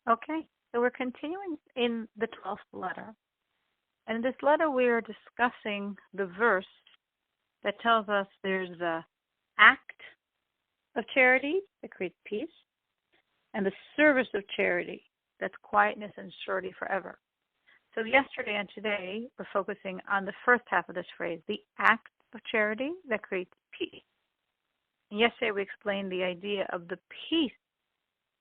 Okay, so we're continuing in the 12th letter. And in this letter, we are discussing the verse that tells us there's an act of charity that creates peace, and the service of charity that's quietness and surety forever. So yesterday and today, we're focusing on the first half of this phrase, the act of charity that creates peace. And yesterday we explained the idea of the peace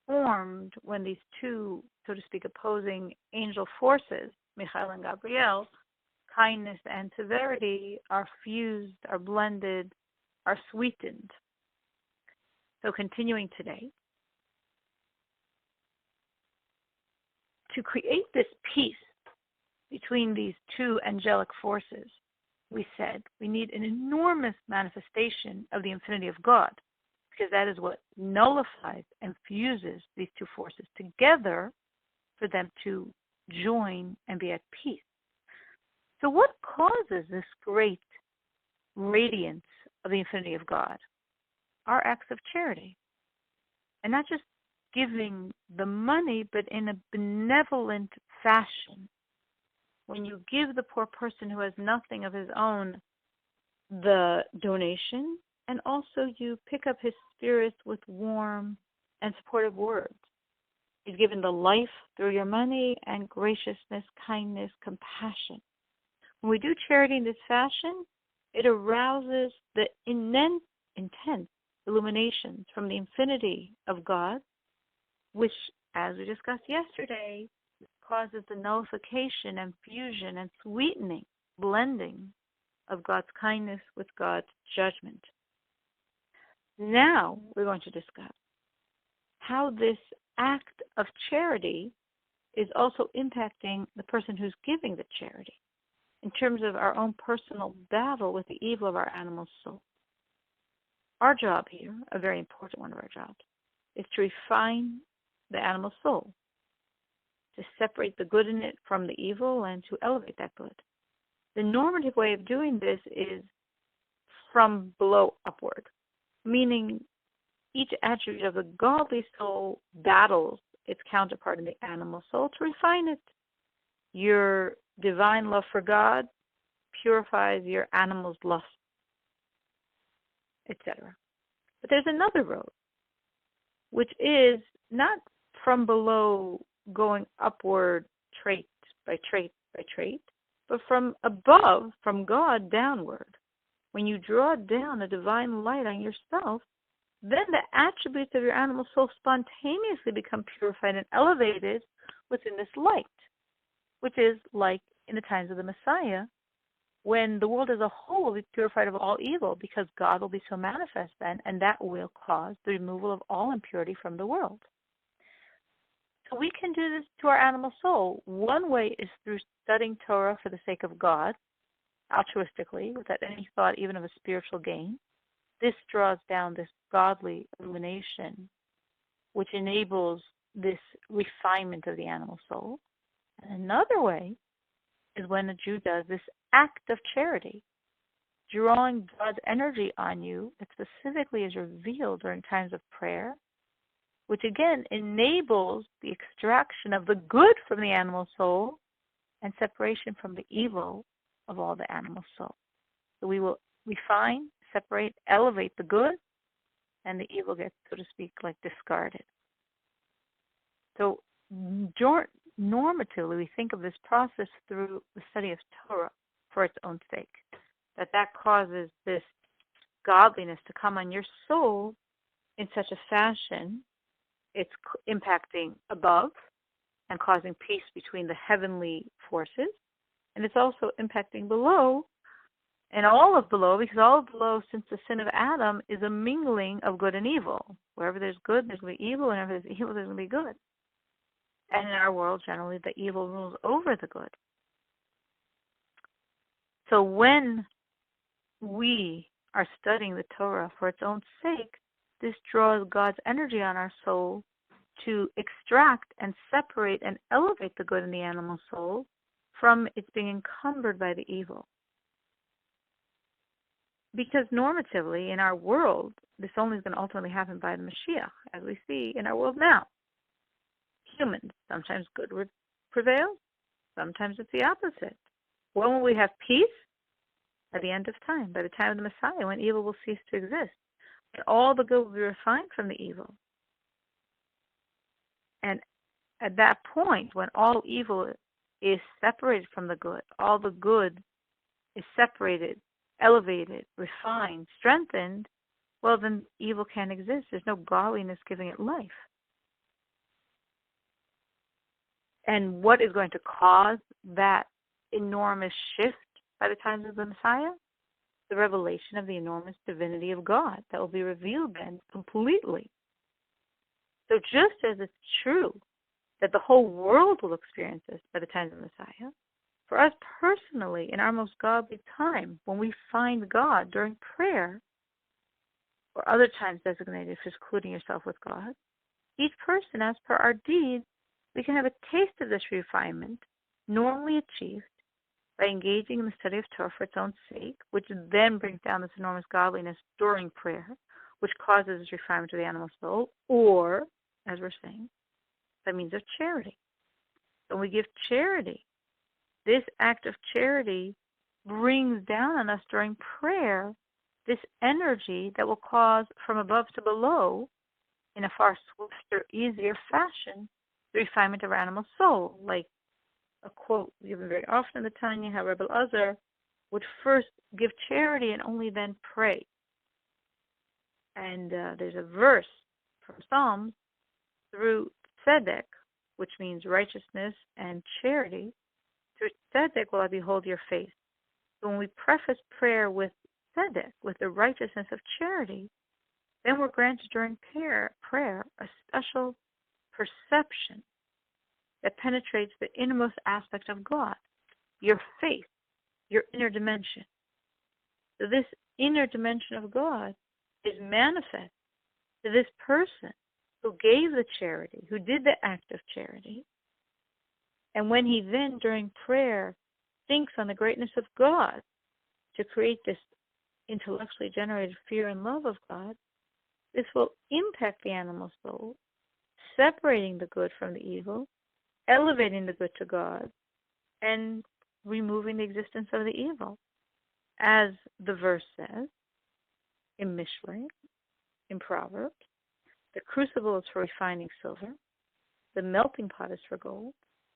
formed when these two, so to speak, opposing angel forces, Michael and Gabriel, kindness and severity, are fused, are blended, are sweetened. So continuing today, to create this peace between these two angelic forces, we said we need an enormous manifestation of the infinity of God, because that is what nullifies and fuses these two forces together for them to join and be at peace. So what causes this great radiance of the infinity of God? Our acts of charity. And not just giving the money, but in a benevolent fashion. When you give the poor person who has nothing of his own the donation, and also you pick up his spirits with warm and supportive words. He's given the life through your money and graciousness, kindness, compassion. When we do charity in this fashion, it arouses the intense illuminations from the infinity of God, which, as we discussed yesterday, causes the nullification and fusion and sweetening, blending of God's kindness with God's judgment. Now we're going to discuss how this act of charity is also impacting the person who's giving the charity in terms of our own personal battle with the evil of our animal soul. Our job here, a very important one of our jobs, is to refine the animal soul, to separate the good in it from the evil and to elevate that good. The normative way of doing this is from below upward, meaning each attribute of the godly soul battles its counterpart in the animal soul to refine it. Your divine love for God purifies your animal's lust, etc. But there's another road, which is not from below going upward trait by trait by trait, but from above, from God downward. When you draw down a divine light on yourself, then the attributes of your animal soul spontaneously become purified and elevated within this light, which is like in the times of the Messiah, when the world as a whole will be purified of all evil, because God will be so manifest then, and that will cause the removal of all impurity from the world. So we can do this to our animal soul. One way is through studying Torah for the sake of God, altruistically, without any thought even of a spiritual gain. This draws down this godly illumination, which enables this refinement of the animal soul. And another way is when a Jew does this act of charity, drawing God's energy on you that specifically is revealed during times of prayer, which again enables the extraction of the good from the animal soul and separation from the evil of all the animal soul. So we will refine, separate, elevate the good, and the evil gets, so to speak, like discarded. So normatively, we think of this process through the study of Torah for its own sake, that causes this godliness to come on your soul in such a fashion it's impacting above and causing peace between the heavenly forces, and it's also impacting below and all of below, because all of below, since the sin of Adam, is a mingling of good and evil. Wherever there's good, there's going to be evil, and wherever there's evil, there's going to be good. And in our world, generally, the evil rules over the good. So when we are studying the Torah for its own sake, this draws God's energy on our soul to extract and separate and elevate the good in the animal soul from its being encumbered by the evil. Because normatively, in our world, this only is going to ultimately happen by the Mashiach, as we see in our world now. humans. Sometimes good prevails. Sometimes it's the opposite. When will we have peace? At the end of time, by the time of the Messiah, when evil will cease to exist. And all the good will be refined from the evil. And at that point, when all evil is separated from the good, all the good is separated, elevated, refined, strengthened, well, then evil can't exist. There's no godliness giving it life. And what is going to cause that enormous shift by the time of the Messiah? The revelation of the enormous divinity of God that will be revealed then completely. So just as it's true that the whole world will experience this by the time of the Messiah, for us personally, in our most godly time, when we find God during prayer, or other times designated for secluding yourself with God, each person, as per our deeds, we can have a taste of this refinement, normally achieved by engaging in the study of Torah for its own sake, which then brings down this enormous godliness during prayer, which causes this refinement of the animal soul, or, as we're saying, by means of charity. When we give charity, this act of charity brings down on us during prayer this energy that will cause from above to below, in a far swifter, easier fashion, the refinement of our animal soul. Like a quote given very often in the Tanya, how Rebbe Elazar would first give charity and only then pray. And there's a verse from Psalms through Tzedek, which means righteousness and charity. Through Tzedek will I behold your face. So when we preface prayer with Tzedek, with the righteousness of charity, then we're granted during prayer a special perception that penetrates the innermost aspect of God, your faith, your inner dimension. So this inner dimension of God is manifest to this person who gave the charity, who did the act of charity. And when he then, during prayer, thinks on the greatness of God to create this intellectually generated fear and love of God, this will impact the animal soul, separating the good from the evil, elevating the good to God, and removing the existence of the evil. As the verse says in Mishlei, in Proverbs, the crucible is for refining silver, the melting pot is for gold,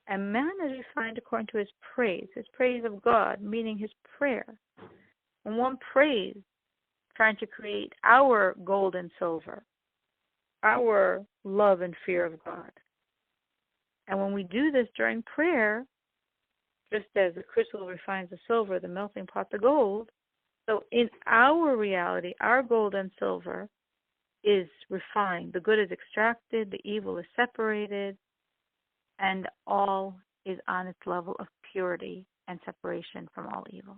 and man is refined according to his praise of God, meaning his prayer. When one prays, trying to create our gold and silver, our love and fear of God. And when we do this during prayer, just as the crucible refines the silver, the melting pot the gold, so in our reality, our gold and silver is refined. The good is extracted, the evil is separated, and all is on its level of purity and separation from all evil.